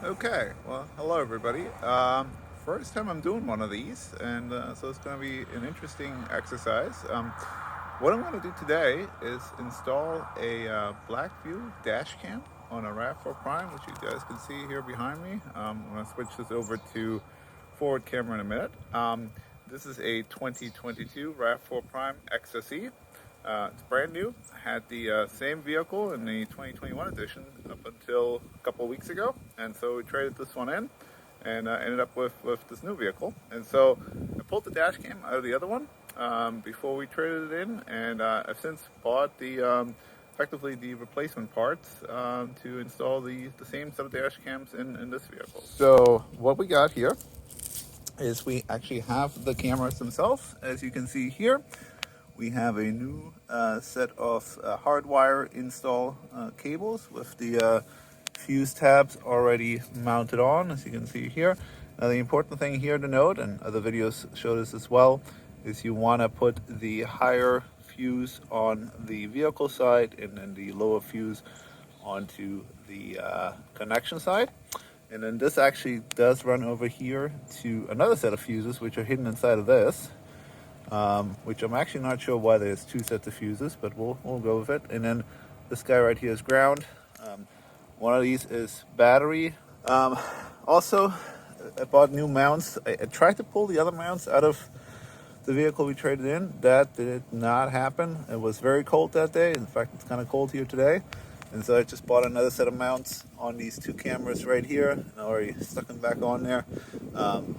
Okay, well, hello everybody. First time I'm doing one of these, and so it's going to be an interesting exercise. What I'm going to do today is install a Blackvue Dashcam on a RAV4 Prime, which you guys can see here behind me. I'm going to switch this over to forward camera in a minute. This is a 2022 RAV4 Prime XSE. It's brand new. I had the same vehicle in the 2021 edition up until a couple of weeks ago, and so we traded this one in and ended up with this new vehicle. And so I pulled the dash cam out of the other one before we traded it in, and I've since bought the effectively the replacement parts to install the same set of dash cams in this vehicle. So what we got here is we actually have the cameras themselves, as you can see here. We have a new set of hardwire install cables with the fuse tabs already mounted on, as you can see here. Now the important thing here to note, and other videos show this as well, is you want to put the higher fuse on the vehicle side and then the lower fuse onto the connection side. And then this actually does run over here to another set of fuses which are hidden inside of this. Which I'm actually not sure why there's two sets of fuses, but we'll go with it. And then this guy right here is ground. One of these is battery. Also, I bought new mounts. I tried to pull the other mounts out of the vehicle we traded in. That did not happen. It was very cold that day. In fact, it's kind of cold here today. And so I just bought another set of mounts on these two cameras right here, and I already stuck them back on there.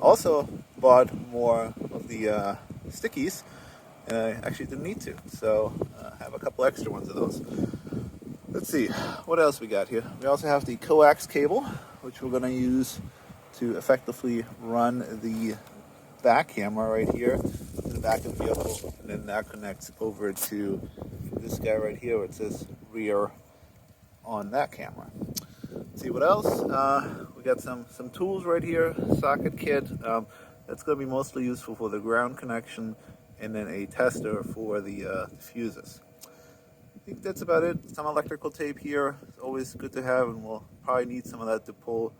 Also bought more of the stickies, and I actually didn't need to, so I have a couple extra ones of those. Let's see, what else we got here? We also have the coax cable, which we're going to use to effectively run the back camera right here to the back of the vehicle, and then that connects over to this guy right here where it says rear on that camera. Let's see what else. We got some tools right here, socket kit. That's going to be mostly useful for the ground connection, and then a tester for the fuses. I think that's about it. Some electrical tape here. It's always good to have, and we'll probably need some of that to pull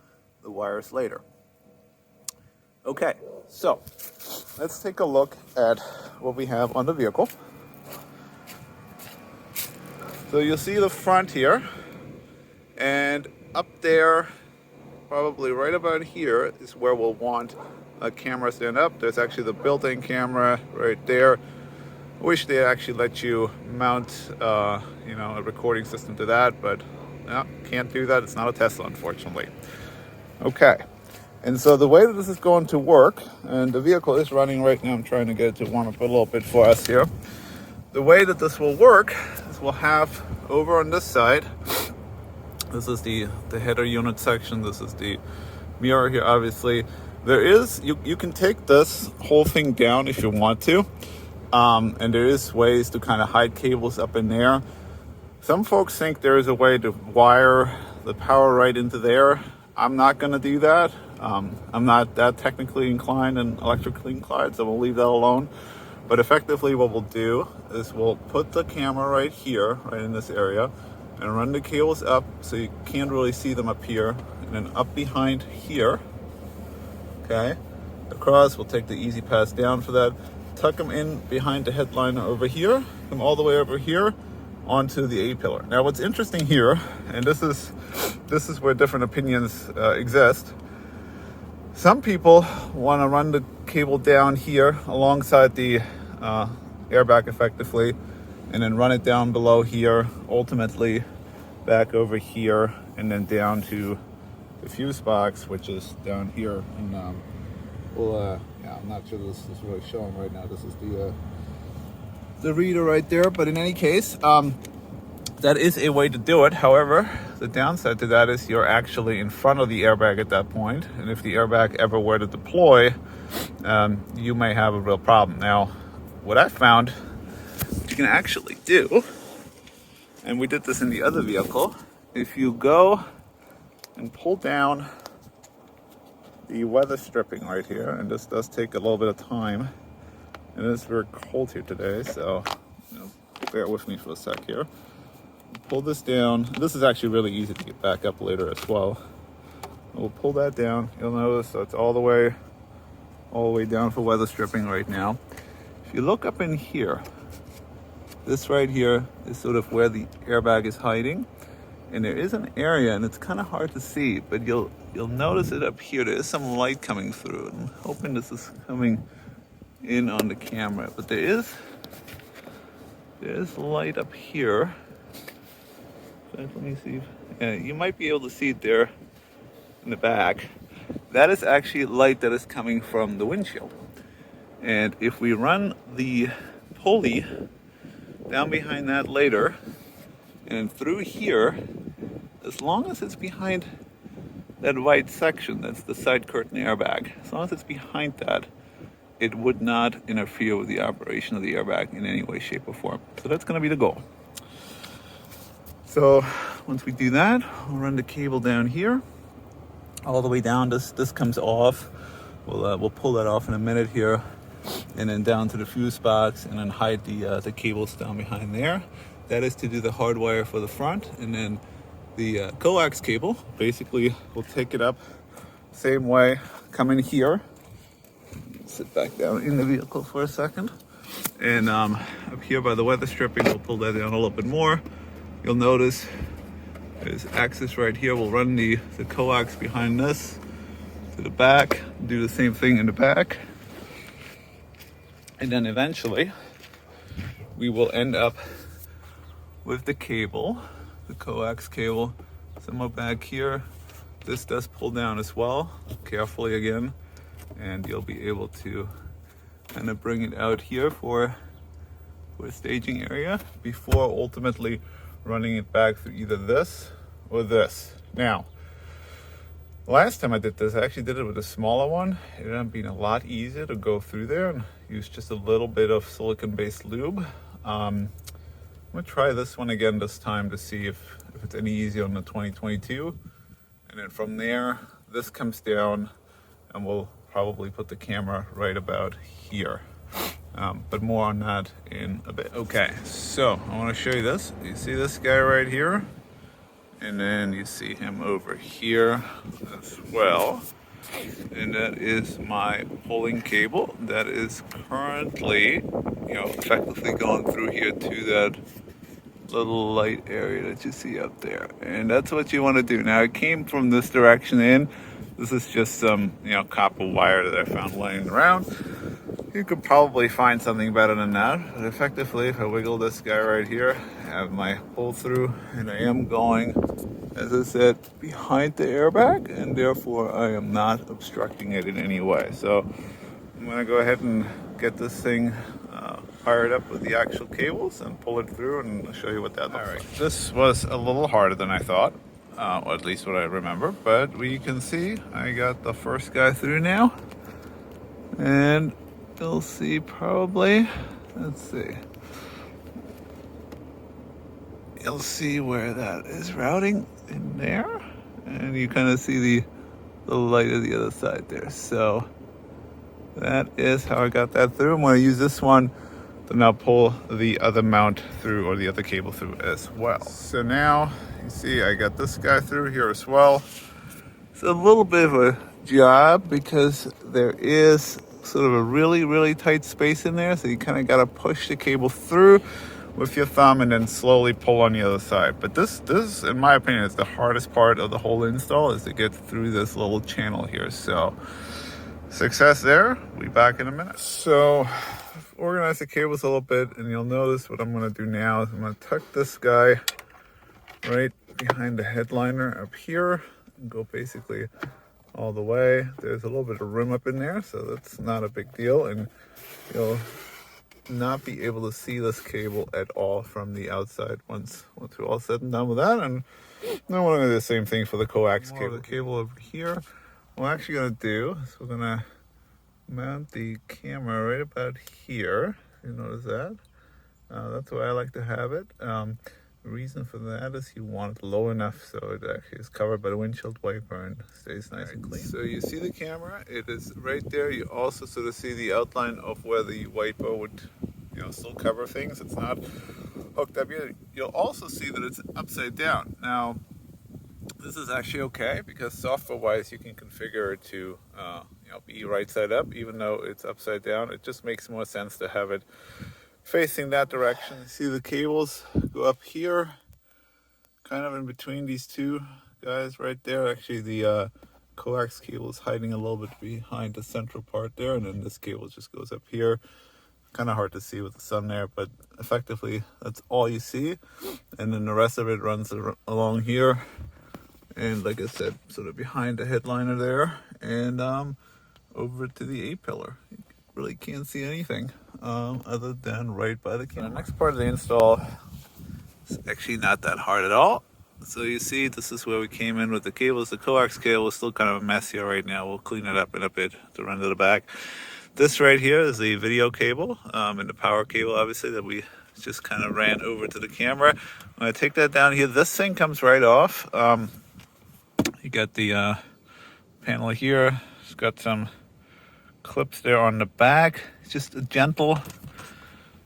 the wires later. Okay, so let's take a look at what we have on the vehicle. So you'll see the front here, and up there, probably right about here, is where we'll want a camera stand up. There's actually the built-in camera right there. I wish they actually let you mount a recording system to that, but no, can't do that. It's not a Tesla, unfortunately. Okay, and so the way that this is going to work, and the vehicle is running right now, I'm trying to get it to warm up a little bit for us here. The way that this will work is we'll have over on this side, this is the header unit section, this is the mirror here, obviously. There is, you can take this whole thing down if you want to, and there is ways to kind of hide cables up in there. Some folks think there is a way to wire the power right into there. I'm not going to do that. I'm not that technically inclined and electrically inclined, so we'll leave that alone. But effectively what we'll do is we'll put the camera right here, right in this area, and run the cables up so you can't really see them up here, and then up behind here. Okay, across, we'll take the easy pass down for that, tuck them in behind the headliner over here, come all the way over here onto the A-pillar. Now what's interesting here, and this is where different opinions exist. Some people want to run the cable down here alongside the airbag effectively, and then run it down below here, ultimately back over here, and then down to the fuse box, which is down here. And I'm not sure this is really showing right now. This is the reader right there. But in any case, that is a way to do it. However, the downside to that is you're actually in front of the airbag at that point, and if the airbag ever were to deploy, you may have a real problem. Now, what I found, what you can actually do, and we did this in the other vehicle, if you go and pull down the weather stripping right here, and this does take a little bit of time, and it's very cold here today, so bear with me for a sec here. Pull this down. This is actually really easy to get back up later as well. We'll pull that down. You'll notice that's all the way down for weather stripping right now. If you look up in here, this right here is sort of where the airbag is hiding. And there is an area, and it's kind of hard to see, but you'll notice it up here. There is some light coming through. I'm hoping this is coming in on the camera, but there is light up here. Let me see. Yeah, you might be able to see it there in the back. That is actually light that is coming from the windshield. And if we run the pulley down behind that later and through here, as long as it's behind that white section, that's the side curtain airbag, as long as it's behind that, it would not interfere with the operation of the airbag in any way, shape, or form. So that's going to be the goal. So once we do that, we'll run the cable down here, all the way down. This comes off. We'll pull that off in a minute here, and then down to the fuse box, and then hide the cables down behind there. That is to do the hard wire for the front, and then the coax cable. Basically, we'll take it up same way, come in here, sit back down in the vehicle for a second, and up here by the weather stripping, we'll pull that down a little bit more. You'll notice there's access right here. We'll run the coax behind this to the back, do the same thing in the back, and then eventually we will end up with the cable, the coax cable, somewhere back here. This does pull down as well, carefully again, and you'll be able to kind of bring it out here for a staging area before ultimately running it back through either this or this. Now, last time I did this, I actually did it with a smaller one. It ended up being a lot easier to go through there and use just a little bit of silicone-based lube. I'm gonna try this one again this time to see if it's any easier on the 2022. And then from there, this comes down, and we'll probably put the camera right about here. But more on that in a bit. Okay, so I want to show you this. You see this guy right here? And then you see him over here as well. And that is my pulling cable that is currently, effectively going through here to that little light area that you see up there. And that's what you want to do. Now, it came from this direction in. This is just some, copper wire that I found laying around. You could probably find something better than that. But effectively, if I wiggle this guy right here, I have my pull through, and I am going, as I said, behind the airbag, and therefore I am not obstructing it in any way. So I'm gonna go ahead and get this thing fired up with the actual cables and pull it through, and I'll show you what that looks like. This was a little harder than I thought, or at least what I remember, but we can see I got the first guy through now, and you'll see probably, let's see, you'll see where that is routing in there, and you kind of see the light of the other side there. So that is how I got that through. I'm going to use this one to now pull the other mount through, or the other cable through as well. So now you see I got this guy through here as well. It's a little bit of a job because there is sort of a really tight space in there, so you kind of got to push the cable through with your thumb and then slowly pull on the other side. But this in my opinion is the hardest part of the whole install, is to get through this little channel here. So success there. We'll be back in a minute. So I've organized the cables a little bit, and you'll notice what I'm going to do now is I'm going to tuck this guy right behind the headliner up here and go basically all the way. There's a little bit of room up in there, so that's not a big deal, and you'll not be able to see this cable at all from the outside once we're all said and done with that. And then we're going to do the same thing for the coax cable. The cable over here. What we're actually going to do is we're going to mount the camera right about here. You notice that? That's where I like to have it. The reason for that is you want it low enough so it actually is covered by the windshield wiper and stays nice and clean. So you see the camera, it is right there. You also sort of see the outline of where the wiper would, still cover things. It's not hooked up yet. You'll also see that it's upside down. Now, This is actually okay because software-wise you can configure it to be right side up, even though it's upside down. It just makes more sense to have it facing that direction. See the cables go up here, kind of in between these two guys right there. Actually, the coax cable is hiding a little bit behind the central part there, and then this cable just goes up here. Kind of hard to see with the sun there, but effectively that's all you see. And then the rest of it runs along here, and like I said, sort of behind the headliner there, and over to the A-pillar. You really can't see anything other than right by the camera. The next part of the install is actually not that hard at all. So you see, this is where we came in with the cables. The coax cable is still kind of a mess here right now. We'll clean it up in a bit to run to the back. This right here is the video cable and the power cable, obviously, that we just kind of ran over to the camera. When I take that down here, this thing comes right off. You got the panel here. It's got some clips there on the back. It's just a gentle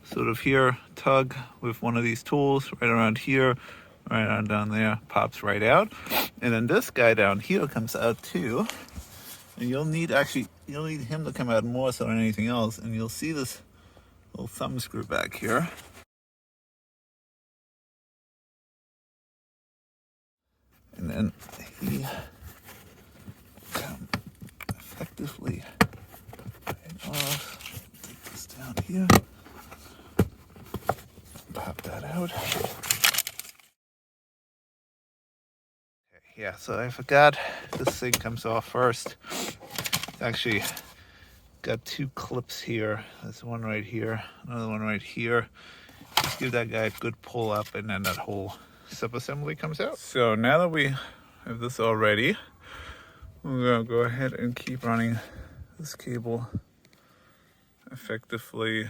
sort of here tug with one of these tools right around here, right on down there, pops right out. And then this guy down here comes out too. And you'll need him to come out more so than anything else. And you'll see this little thumb screw back here. And then he effectively right off. Take this down here. Pop that out. Yeah, so I forgot this thing comes off first. It's actually got two clips here. There's one right here, another one right here. Just give that guy a good pull up, and then that whole sub-assembly comes out. So now that we have this all ready, we're gonna go ahead and keep running this cable effectively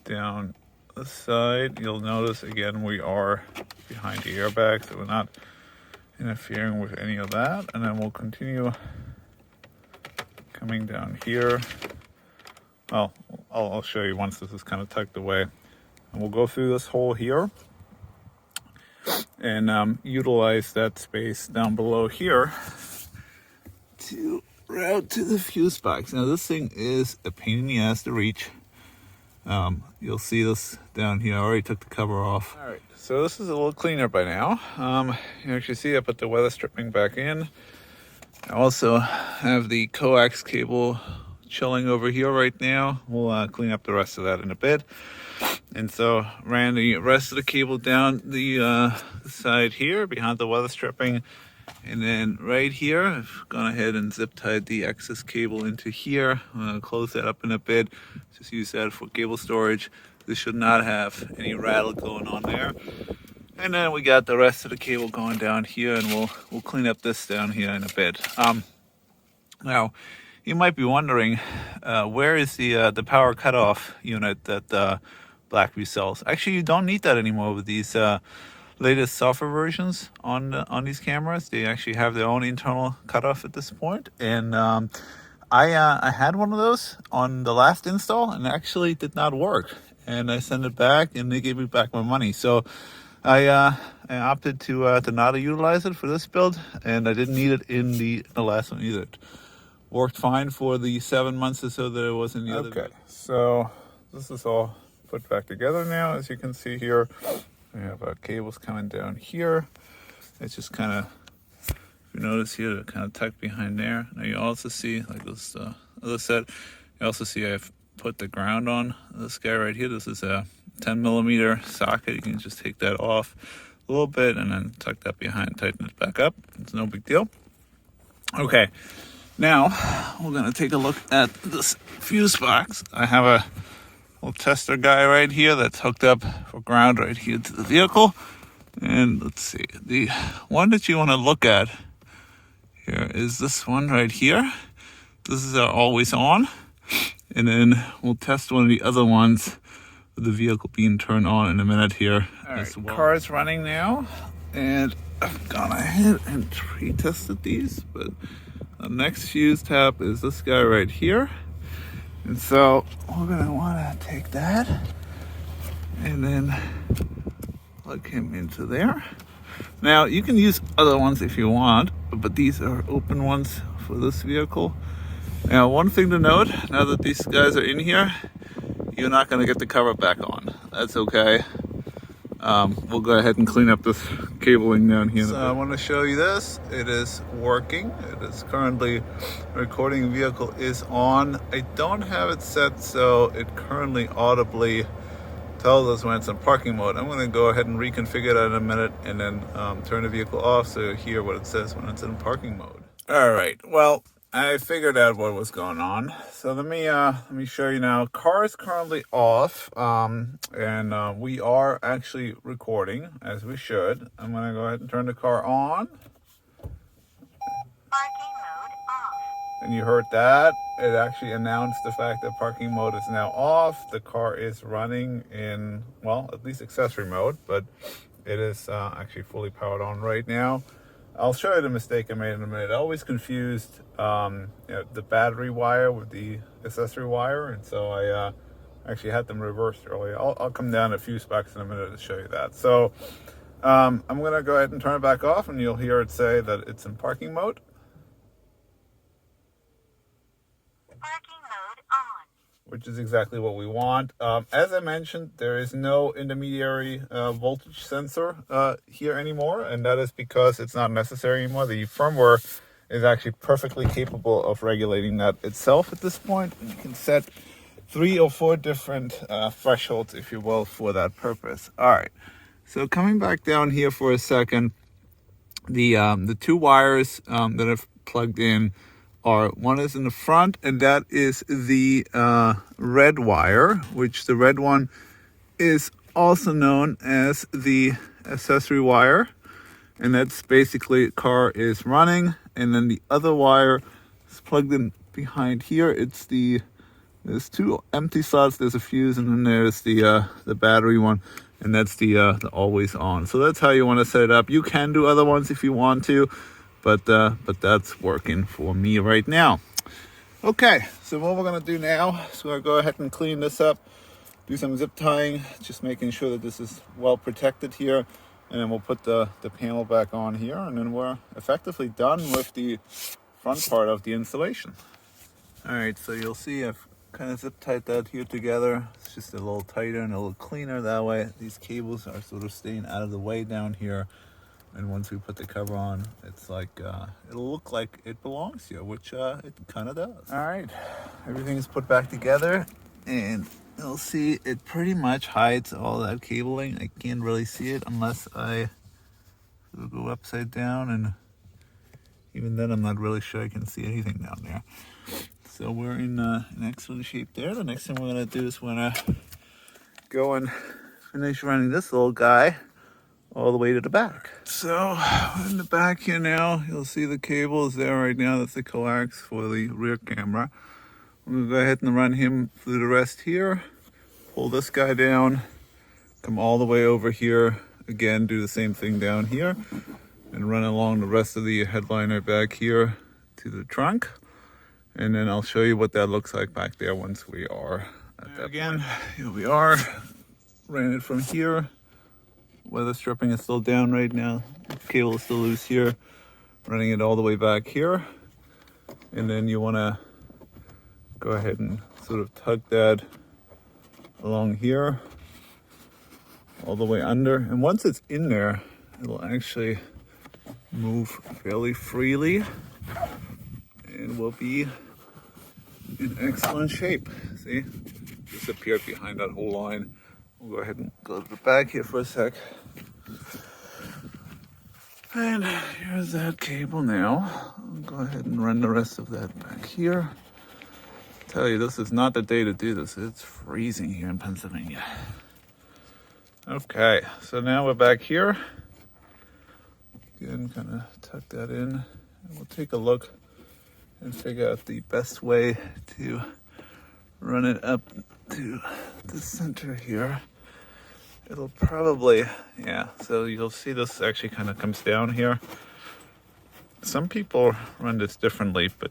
down the side. You'll notice again we are behind the airbag, so we're not interfering with any of that. And then we'll continue coming down here. Well, I'll show you once this is kind of tucked away. And we'll go through this hole here and utilize that space down below here to route to the fuse box. Now this thing is a pain in the ass to reach. You'll see this down here. I already took the cover off. All right, so this is a little cleaner by now. You actually see I put the weather stripping back in. I also have the coax cable chilling over here right now. We'll clean up the rest of that in a bit. And so ran the rest of the cable down the side here behind the weather stripping. And then right here, I've gone ahead and zip tied the excess cable into here. I'm going to close that up in a bit. Just use that for cable storage. This should not have any rattle going on there. And then we got the rest of the cable going down here, and we'll clean up this down here in a bit. Now, you might be wondering, where is the power cutoff unit that Blackvue sells? Actually, you don't need that anymore with these latest software versions on these cameras. They actually have their own internal cutoff at this point. And I had one of those on the last install, and it actually did not work. And I sent it back, and they gave me back my money. So I opted to not utilize it for this build, and I didn't need it in the last one either. It worked fine for the 7 months or so that it was in the other. Okay, so this is all put back together now. As you can see here, we have our cables coming down here. It's just kind of, if you notice here, they're kind of tucked behind there. Now you also see, like this other set, you also see I've put the ground on this guy right here. This is a 10 millimeter socket. You can just take that off a little bit and then tuck that behind, tighten it back up. It's no big deal. Okay, now we're gonna take a look at this fuse box. I have a little tester guy right here that's hooked up for ground right here to the vehicle. And let's see, the one that you want to look at here is this one right here. This is our always on. And then we'll test one of the other ones with the vehicle being turned on in a minute here. All right, well. Car's running now, and I've gone ahead and pre-tested these, but the next fuse tap is this guy right here. And so we're gonna wanna take that and then plug him into there. Now you can use other ones if you want, but these are open ones for this vehicle. Now one thing to note, now that these guys are in here, you're not going to get the cover back on. That's okay. We'll go ahead and clean up this cabling down here. So I want to show you this. It is working. It is currently recording. Vehicle is on. I don't have it set so it currently audibly tells us when it's in parking mode. I'm going to go ahead and reconfigure that in a minute and then turn the vehicle off so you hear what it says when it's in parking mode. All right. Well, I figured out what was going on. So let me show you now. Car is currently off, and we are actually recording as we should. I'm gonna go ahead and turn the car on. Parking mode off. And you heard that. It actually announced the fact that parking mode is now off. The car is running in, well, at least accessory mode, but it is actually fully powered on right now. I'll show you the mistake I made in a minute. I always confused the battery wire with the accessory wire, and so I actually had them reversed earlier. I'll come down a few specs in a minute to show you that. So I'm going to go ahead and turn it back off, and you'll hear it say that it's in parking mode. Parking mode on. Which is exactly what we want. As I mentioned, there is no intermediary voltage sensor here anymore, and that is because it's not necessary anymore. The firmware is actually perfectly capable of regulating that itself at this point. And you can set 3 or 4 different thresholds, if you will, for that purpose. All right, so coming back down here for a second, the 2 wires that I've plugged in are, one is in the front, and that is the red wire, which the red one is also known as the accessory wire, and that's basically car is running. And then the other wire is plugged in behind here. There's 2 empty slots, there's a fuse, and then there's the battery one, and that's the always on. So that's how you want to set it up. You can do other ones if you want to, but that's working for me right now. Okay, so what we're gonna do now is we're gonna go ahead and clean this up, do some zip tying, just making sure that this is well protected here, and then we'll put the panel back on here, and then we're effectively done with the front part of the installation. All right, so you'll see I've kind of zip tied that here together. It's just a little tighter and a little cleaner that way. These cables are sort of staying out of the way down here. And once we put the cover on, it's like, it'll look like it belongs here, which it kind of does. All right, everything is put back together, and you'll see it pretty much hides all that cabling. I can't really see it unless I go upside down, and even then I'm not really sure I can see anything down there. So we're in excellent shape there. The next thing we're gonna do is we're gonna go and finish running this little guy all the way to the back. So in the back here now, you'll see the cable is there right now. That's the coax for the rear camera. I'm gonna go ahead and run him through the rest here, pull this guy down, come all the way over here, again do the same thing down here, and run along the rest of the headliner back here to the trunk. And then I'll show you what that looks like back there once we are at that again point. Here we are, ran it from here. Weather stripping is still down right now. The cable is still loose here. Running it all the way back here. And then you want to go ahead and sort of tug that along here, all the way under. And once it's in there, it'll actually move fairly freely and will be in excellent shape. See? Disappeared behind that whole line. We'll go ahead and go to the back here for a sec. And here's that cable now. I'll go ahead and run the rest of that back here. Tell you, this is not the day to do this. It's freezing here in Pennsylvania. Okay, so now we're back here. Again, kind of tuck that in. And we'll take a look and figure out the best way to run it up to the center here. It'll probably, yeah, so you'll see this actually kind of comes down here. Some people run this differently, but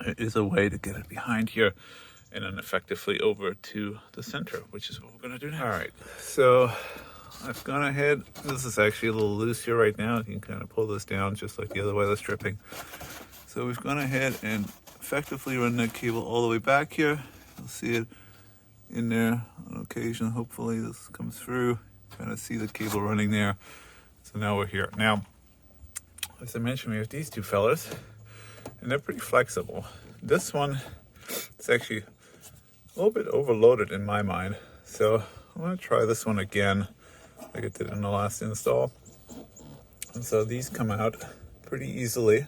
it is a way to get it behind here and then effectively over to the center, which is what we're gonna do now. All right, so I've gone ahead. This is actually a little loose here right now. You can kind of pull this down just like the other way, the stripping. So we've gone ahead and effectively run that cable all the way back here. You'll see it in there on occasion. Hopefully this comes through. Kind of see the cable running there. So now we're here. Now, as I mentioned, we have these two fellas, and they're pretty flexible. This one is actually a little bit overloaded in my mind. So I'm going to try this one again like I did in the last install. And so these come out pretty easily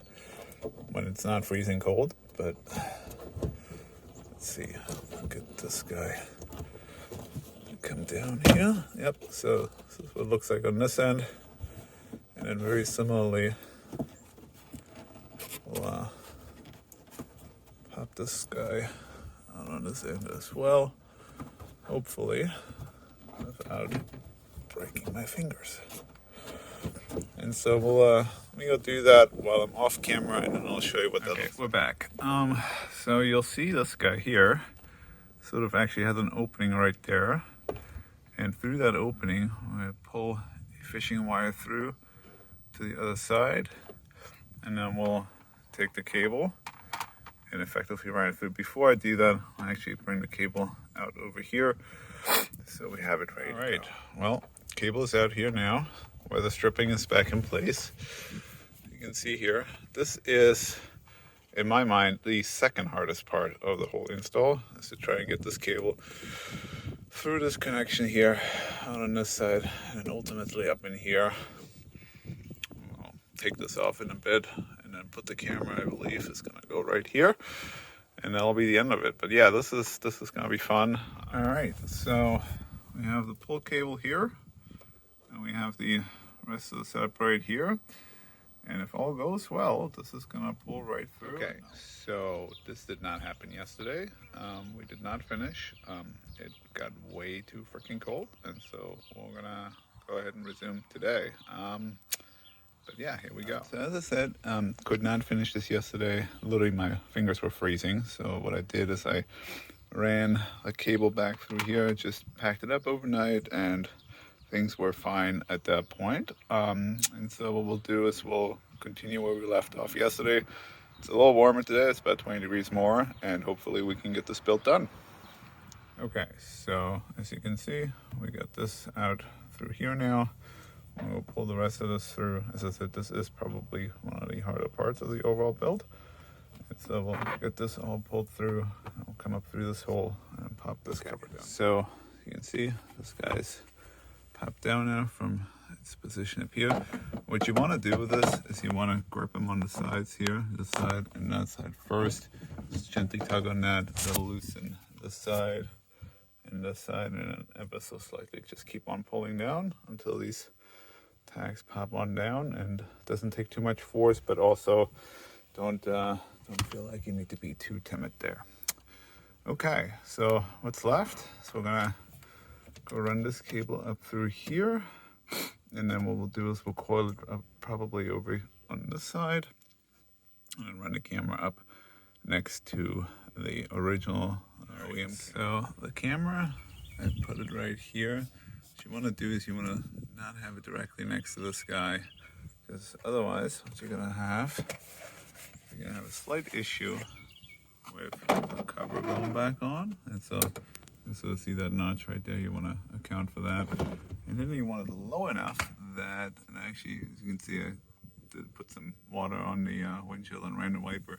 when it's not freezing cold, but let's see, I'll get this guy to come down here. Yep, so this is what it looks like on this end. And then very similarly, we'll pop this guy out on this end as well, hopefully without breaking my fingers. And so we'll let me go do that while I'm off camera, and then I'll show you what that looks like. We're back. So you'll see this guy here sort of actually has an opening right there, and through that opening I'm going to pull a fishing wire through to the other side, and then we'll take the cable and effectively run it through. Before I do that, I'll actually bring the cable out over here so we have it ready. All right, well, cable is out here now where the stripping is back in place. You can see here, this is, in my mind, the second hardest part of the whole install, is to try and get this cable through this connection here out on this side and ultimately up in here. I'll take this off in a bit and then put the camera, I believe, is going to go right here, and that'll be the end of it. But yeah, this is going to be fun. All right, so we have the pull cable here, and we have the rest of the setup right here. And if all goes well, this is going to pull right through. Okay, so this did not happen yesterday. We did not finish. It got way too freaking cold, and so we're going to go ahead and resume today. But yeah, here we go. So as I said, could not finish this yesterday. Literally my fingers were freezing. So what I did is I ran a cable back through here, just packed it up overnight, and things were fine at that point. And so what we'll do is we'll continue where we left off yesterday. It's a little warmer today, it's about 20 degrees more, and hopefully we can get this built done. Okay, so as you can see, we got this out through here now. We'll pull the rest of this through. As I said, this is probably one of the harder parts of the overall build. And so we'll get this all pulled through. We'll come up through this hole and pop this cover down. So you can see this guy's pop down now from its position up here. What you want to do with this is you want to grip them on the sides here, this side and that side first. Just gently tug on that. That'll loosen this side and this side, and then ever so slightly just keep on pulling down until these tags pop on down. And it doesn't take too much force, but also don't feel like you need to be too timid there. Okay, so what's left? So we're gonna go run this cable up through here, and then what we'll do is we'll coil it up probably over on this side, and then run the camera up next to the original OEM. So the camera, I put it right here. What you want to do is you want to not have it directly next to this guy, because otherwise what you're going to have a slight issue with the cover going back on. And so see that notch right there, you want to account for that. And then you want it low enough that, and actually as you can see I did put some water on the windshield and ran the wiper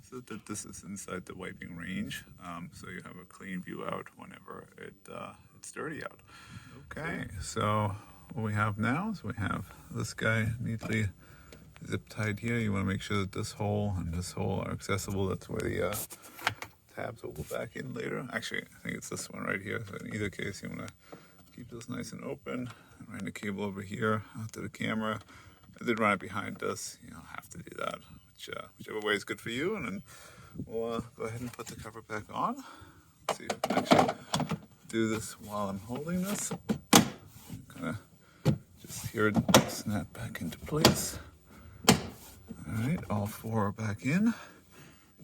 so that this is inside the wiping range, so you have a clean view out whenever it's dirty out. Okay, so what we have now is we have this guy neatly zip tied here. You want to make sure that this hole and this hole are accessible. That's where the tabs will go back in later. Actually, I think it's this one right here. So in either case, you want to keep this nice and open. Run the cable over here out to the camera. I did run it behind this. You don't have to do that, whichever way is good for you. And then we'll go ahead and put the cover back on. Let's see if I can actually do this while I'm holding this. Kind of just hear it snap back into place. Alright, all four are back in.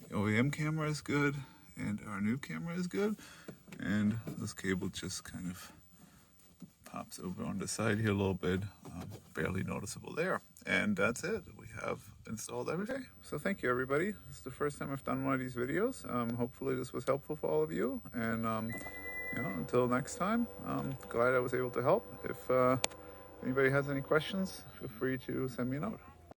The OEM camera is good, and our new camera is good. And this cable just kind of Pops over on the side here a little bit, barely noticeable there. And that's it. We have installed everything. So thank you, everybody. This is the first time I've done one of these videos. Hopefully this was helpful for all of you. And until next time, I'm glad I was able to help. If anybody has any questions, feel free to send me a note.